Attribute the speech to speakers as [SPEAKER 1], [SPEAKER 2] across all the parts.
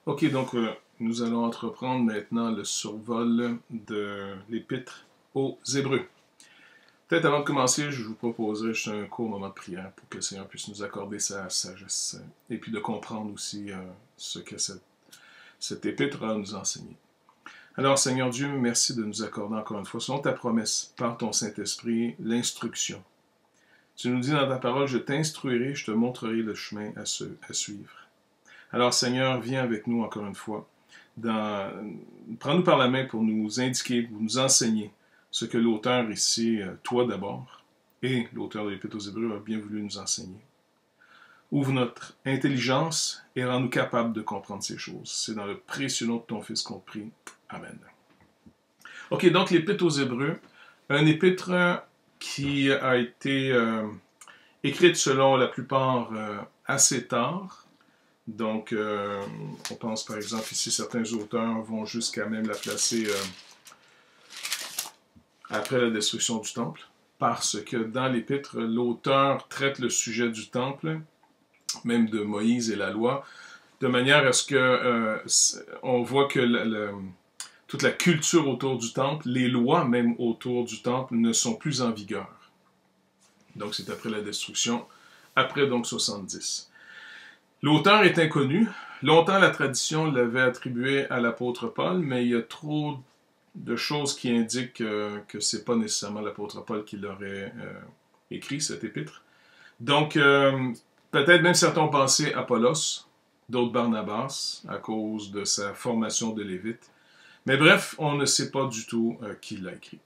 [SPEAKER 1] Ok, donc nous allons entreprendre maintenant le survol de l'Épître aux Hébreux. Peut-être avant de commencer, je vous proposerai juste un court moment de prière pour que le Seigneur puisse nous accorder sa sagesse et puis de comprendre aussi ce que cette épître a à nous enseigner. Alors Seigneur Dieu, merci de nous accorder encore une fois, selon ta promesse, par ton Saint-Esprit, l'instruction. Tu nous dis dans ta parole, je t'instruirai, je te montrerai le chemin à suivre. Alors Seigneur, viens avec nous encore une fois. Prends-nous par la main pour nous indiquer, pour nous enseigner ce que l'auteur ici, toi d'abord, et l'auteur de l'Épître aux Hébreux a bien voulu nous enseigner. Ouvre notre intelligence et rends-nous capables de comprendre ces choses. C'est dans le précieux nom de ton Fils qu'on prie. Amen. Ok, donc l'Épître aux Hébreux, un épître qui a été écrite selon la plupart assez tard. Donc, on pense par exemple ici, certains auteurs vont jusqu'à même la placer après la destruction du temple, parce que dans l'épître, l'auteur traite le sujet du temple, même de Moïse et la loi, de manière à ce que on voit que toute la culture autour du temple, les lois même autour du temple ne sont plus en vigueur. Donc c'est après la destruction, après donc 70. L'auteur est inconnu. Longtemps, la tradition l'avait attribué à l'apôtre Paul, mais il y a trop de choses qui indiquent que ce n'est pas nécessairement l'apôtre Paul qui l'aurait écrit, cet épître. Donc, peut-être même certains ont pensé Apollos, d'autres Barnabas, à cause de sa formation de lévite. Mais bref, on ne sait pas du tout qui l'a écrit.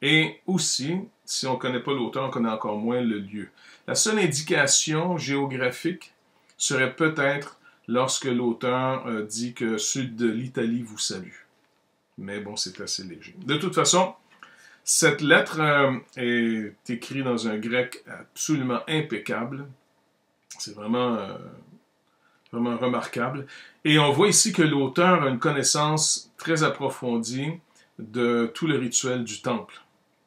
[SPEAKER 1] Et aussi, si on ne connaît pas l'auteur, on connaît encore moins le lieu. La seule indication géographique serait peut-être lorsque l'auteur dit que sud de l'Italie vous salue. Mais bon, c'est assez léger. De toute façon, cette lettre est écrite dans un grec absolument impeccable. C'est vraiment remarquable. Et on voit ici que l'auteur a une connaissance très approfondie de tout le rituel du temple,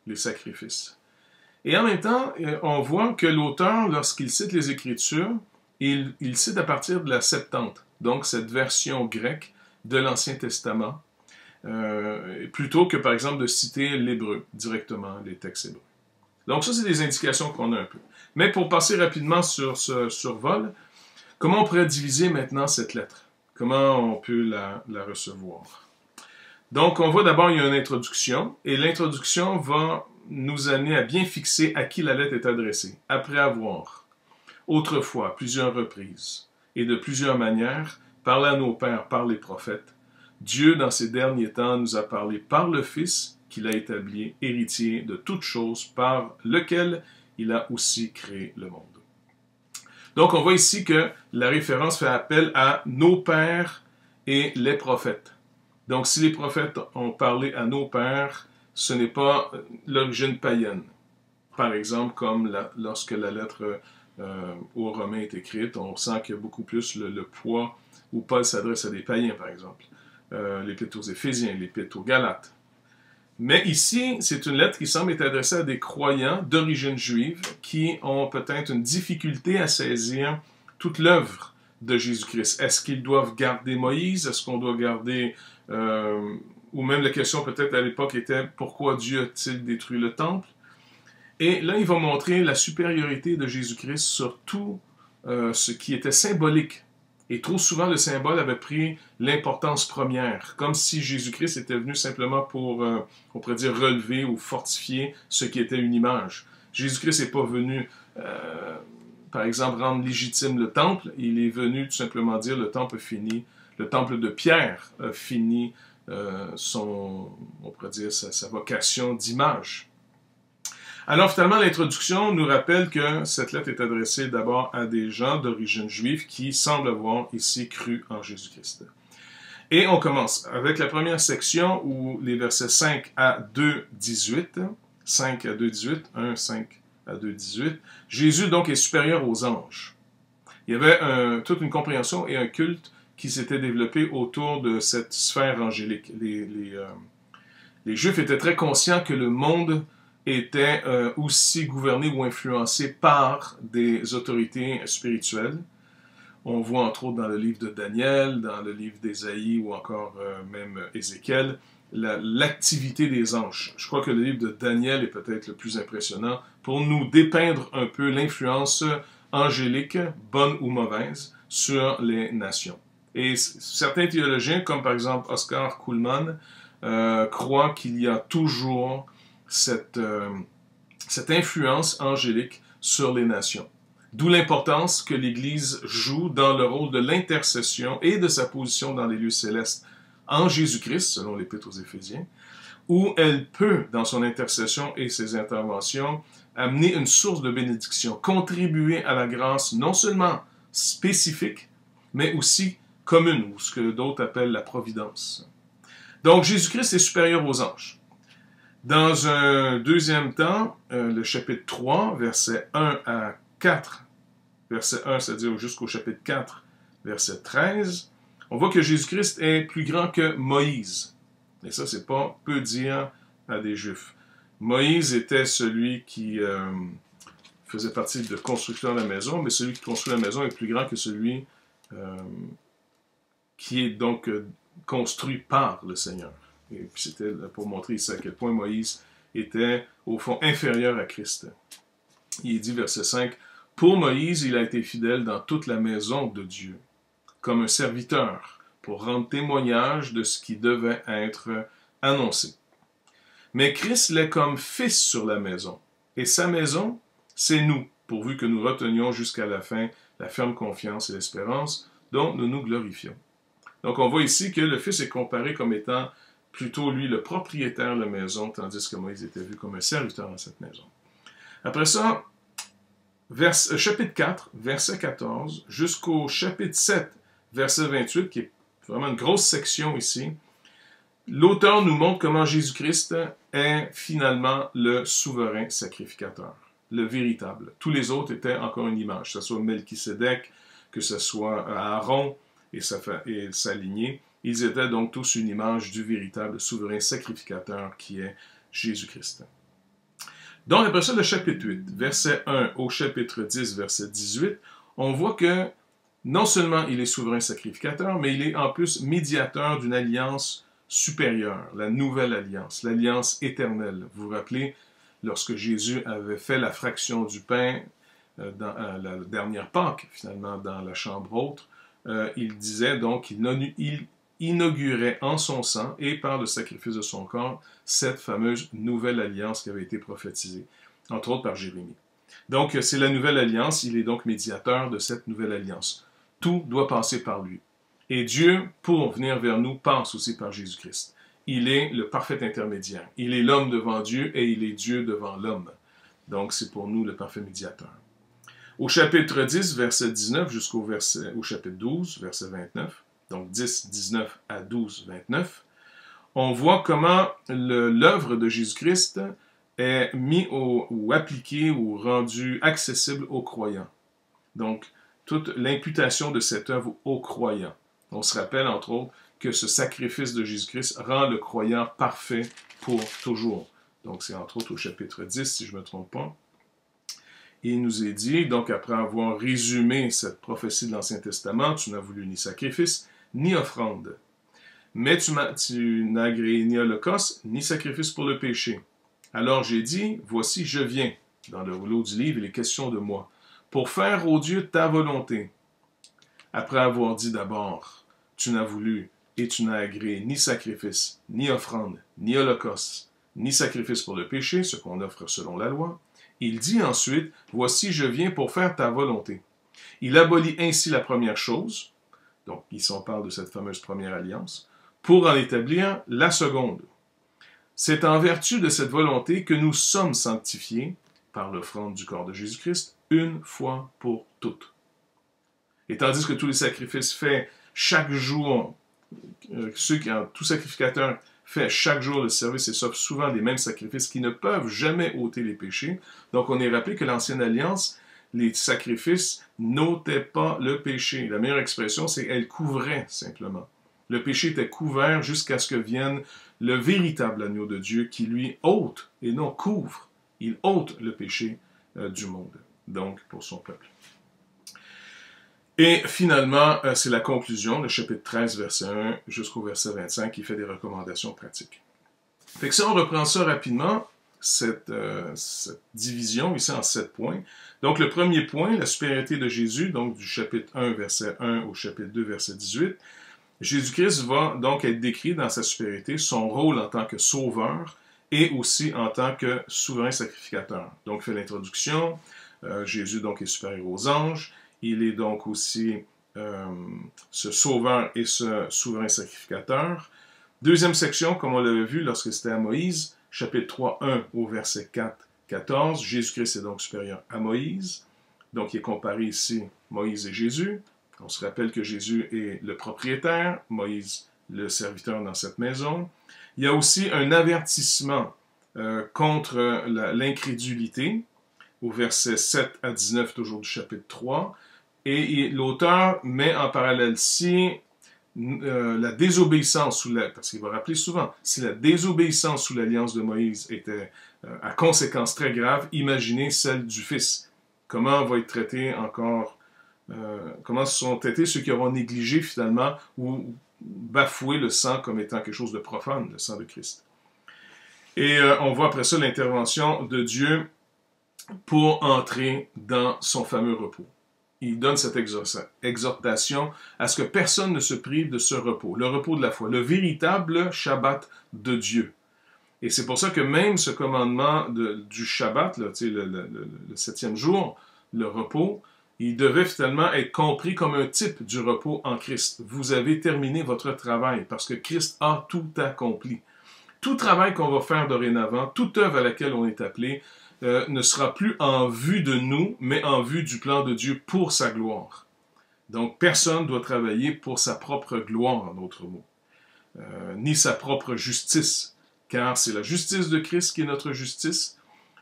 [SPEAKER 1] les sacrifices. Et en même temps, on voit que l'auteur, lorsqu'il cite les Écritures, il cite à partir de la Septante, donc cette version grecque de l'Ancien Testament, plutôt que par exemple de citer l'hébreu directement, les textes hébreux. Donc ça, c'est des indications qu'on a un peu. Mais pour passer rapidement sur ce survol, comment on pourrait diviser maintenant cette lettre? Comment on peut la recevoir? Donc on voit d'abord, il y a une introduction, et l'introduction va nous amener à bien fixer à qui la lettre est adressée, après avoir autrefois, plusieurs reprises, et de plusieurs manières, parlé à nos pères par les prophètes, Dieu, dans ces derniers temps, nous a parlé par le Fils, qu'il a établi héritier de toutes choses, par lequel il a aussi créé le monde. Donc, on voit ici que la référence fait appel à nos pères et les prophètes. Donc, si les prophètes ont parlé à nos pères, ce n'est pas l'origine païenne. Par exemple, comme lorsque la lettre aux Romains est écrite, on sent qu'il y a beaucoup plus le poids où Paul s'adresse à des païens, par exemple. L'épître aux Éphésiens, l'épître aux Galates. Mais ici, c'est une lettre qui semble être adressée à des croyants d'origine juive qui ont peut-être une difficulté à saisir toute l'œuvre de Jésus-Christ. Est-ce qu'ils doivent garder Moïse? Est-ce qu'on doit garder... ou même la question peut-être à l'époque était « Pourquoi Dieu a-t-il détruit le temple ?» Et là, il va montrer la supériorité de Jésus-Christ sur tout ce qui était symbolique. Et trop souvent, le symbole avait pris l'importance première, comme si Jésus-Christ était venu simplement pour, on pourrait dire, relever ou fortifier ce qui était une image. Jésus-Christ n'est pas venu, par exemple, rendre légitime le temple. Il est venu tout simplement dire le temple fini, le temple de Pierre a fini on pourrait dire, sa vocation d'image. Alors finalement, l'introduction nous rappelle que cette lettre est adressée d'abord à des gens d'origine juive qui semblent avoir ici cru en Jésus-Christ. Et on commence avec la première section où les versets 5 à 2, 18, 5 à 2, 18, 1, 5 à 2, 18, Jésus donc est supérieur aux anges. Il y avait toute une compréhension et un culte qui s'était développé autour de cette sphère angélique. Les Juifs étaient très conscients que le monde était aussi gouverné ou influencé par des autorités spirituelles. On voit entre autres dans le livre de Daniel, dans le livre d'Ésaïe ou encore même Ézéchiel, l'activité des anges. Je crois que le livre de Daniel est peut-être le plus impressionnant pour nous dépeindre un peu l'influence angélique, bonne ou mauvaise, sur les nations. Et certains théologiens, comme par exemple Oscar Cullmann, croient qu'il y a toujours cette influence angélique sur les nations. D'où l'importance que l'Église joue dans le rôle de l'intercession et de sa position dans les lieux célestes en Jésus-Christ, selon l'Épître aux Éphésiens, où elle peut, dans son intercession et ses interventions, amener une source de bénédiction, contribuer à la grâce non seulement spécifique, mais aussi commune, ou ce que d'autres appellent la providence. Donc Jésus-Christ est supérieur aux anges. Dans un deuxième temps, le chapitre 3, versets 1 à 4, verset 1, c'est-à-dire jusqu'au chapitre 4, verset 13, on voit que Jésus-Christ est plus grand que Moïse. Et ça, c'est pas peu dire à des Juifs. Moïse était celui qui faisait partie de constructeur de la maison, mais celui qui construit la maison est plus grand que celui qui est donc construit par le Seigneur. Et puis c'était pour montrer ici à quel point Moïse était au fond inférieur à Christ. Il est dit, verset 5, « Pour Moïse, il a été fidèle dans toute la maison de Dieu, comme un serviteur, pour rendre témoignage de ce qui devait être annoncé. Mais Christ l'est comme fils sur la maison, et sa maison, c'est nous, pourvu que nous retenions jusqu'à la fin la ferme confiance et l'espérance dont nous nous glorifions. » Donc on voit ici que le fils est comparé comme étant plutôt lui le propriétaire de la maison, tandis que Moïse était vu comme un serviteur dans cette maison. Après ça, chapitre 4, verset 14, jusqu'au chapitre 7, verset 28, qui est vraiment une grosse section ici, l'auteur nous montre comment Jésus-Christ est finalement le souverain sacrificateur, le véritable. Tous les autres étaient encore une image, que ce soit Melchisédek, que ce soit Aaron et sa lignée. Ils étaient donc tous une image du véritable souverain sacrificateur qui est Jésus-Christ. Donc, après ça, le chapitre 8, verset 1 au chapitre 10, verset 18, on voit que non seulement il est souverain sacrificateur, mais il est en plus médiateur d'une alliance supérieure, la nouvelle alliance, l'alliance éternelle. Vous vous rappelez, lorsque Jésus avait fait la fraction du pain dans la dernière Pâque, finalement, dans la chambre haute, il disait donc qu'il inaugurait en son sang et par le sacrifice de son corps cette fameuse nouvelle alliance qui avait été prophétisée, entre autres par Jérémie. Donc, c'est la nouvelle alliance, il est donc médiateur de cette nouvelle alliance. Tout doit passer par lui. Et Dieu, pour venir vers nous, passe aussi par Jésus-Christ. Il est le parfait intermédiaire. Il est l'homme devant Dieu et il est Dieu devant l'homme. Donc, c'est pour nous le parfait médiateur. Au chapitre 10, verset 19, jusqu'au chapitre 12, verset 29, donc 10, 19 à 12, 29, on voit comment l'œuvre de Jésus-Christ est mise ou appliquée ou rendue accessible aux croyants. Donc, toute l'imputation de cette œuvre aux croyants. On se rappelle, entre autres, que ce sacrifice de Jésus-Christ rend le croyant parfait pour toujours. Donc, c'est entre autres au chapitre 10, si je ne me trompe pas. Et il nous est dit, donc après avoir résumé cette prophétie de l'Ancien Testament, tu n'as voulu ni sacrifice, ni offrande. Mais tu n'as agréé ni holocauste, ni sacrifice pour le péché. Alors j'ai dit, voici, je viens. Dans le rouleau du livre, il est question de moi. Pour faire, ô Dieu, ta volonté. Après avoir dit d'abord, tu n'as voulu et tu n'as agréé ni sacrifice, ni offrande, ni holocauste, ni sacrifice pour le péché, ce qu'on offre selon la loi, il dit ensuite, voici, je viens pour faire ta volonté. Il abolit ainsi la première chose, donc ici on parle de cette fameuse première alliance, pour en établir la seconde. C'est en vertu de cette volonté que nous sommes sanctifiés par l'offrande du corps de Jésus-Christ, une fois pour toutes. Et tandis que tous les sacrifices faits chaque jour, tout sacrificateur fait chaque jour le service et s'offre souvent des mêmes sacrifices qui ne peuvent jamais ôter les péchés. Donc on est rappelé que l'Ancienne Alliance, les sacrifices n'ôtaient pas le péché. La meilleure expression, c'est qu'elle couvrait simplement. Le péché était couvert jusqu'à ce que vienne le véritable agneau de Dieu qui lui ôte et non couvre. Il ôte le péché du monde, donc pour son peuple. Et finalement, c'est la conclusion, le chapitre 13, verset 1 jusqu'au verset 25, qui fait des recommandations pratiques. Fait que si on reprend ça rapidement, cette division ici en 7 points. Donc le premier point, la supériorité de Jésus, donc du chapitre 1, verset 1 au chapitre 2, verset 18. Jésus-Christ va donc être décrit dans sa supériorité, son rôle en tant que sauveur et aussi en tant que souverain sacrificateur. Donc, il fait l'introduction. Jésus donc est supérieur aux anges. Il est donc aussi ce sauveur et ce souverain sacrificateur. Deuxième section, comme on l'avait vu lorsque c'était à Moïse, chapitre 3, 1 au verset 4, 14. Jésus-Christ est donc supérieur à Moïse. Donc, il est comparé ici Moïse et Jésus. On se rappelle que Jésus est le propriétaire, Moïse le serviteur dans cette maison. Il y a aussi un avertissement contre l'incrédulité, au verset 7 à 19, toujours du chapitre 3. Et l'auteur met en parallèle si la désobéissance parce qu'il va rappeler souvent, si la désobéissance sous l'alliance de Moïse était à conséquences très graves, imaginez celle du Fils. Comment va être traité encore comment sont traités ceux qui auront négligé finalement ou bafoué le sang comme étant quelque chose de profane, le sang de Christ. Et on voit après ça l'intervention de Dieu pour entrer dans son fameux repos. Il donne cette exhortation à ce que personne ne se prive de ce repos, le repos de la foi, le véritable Shabbat de Dieu. Et c'est pour ça que même ce commandement du Shabbat, là, le 7e jour, le repos, il devait finalement être compris comme un type du repos en Christ. Vous avez terminé votre travail parce que Christ a tout accompli. Tout travail qu'on va faire dorénavant, toute œuvre à laquelle on est appelé, ne sera plus en vue de nous, mais en vue du plan de Dieu pour sa gloire. Donc, personne ne doit travailler pour sa propre gloire, en d'autres mots, ni sa propre justice, car c'est la justice de Christ qui est notre justice,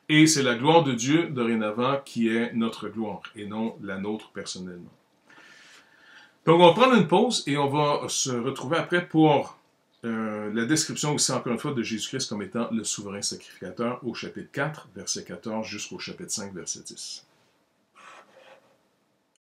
[SPEAKER 1] et c'est la gloire de Dieu, dorénavant, qui est notre gloire, et non la nôtre personnellement. Donc, on va prendre une pause, et on va se retrouver après pour la description aussi, encore une fois, de Jésus-Christ comme étant le souverain sacrificateur au chapitre 4, verset 14, jusqu'au chapitre 5, verset 10.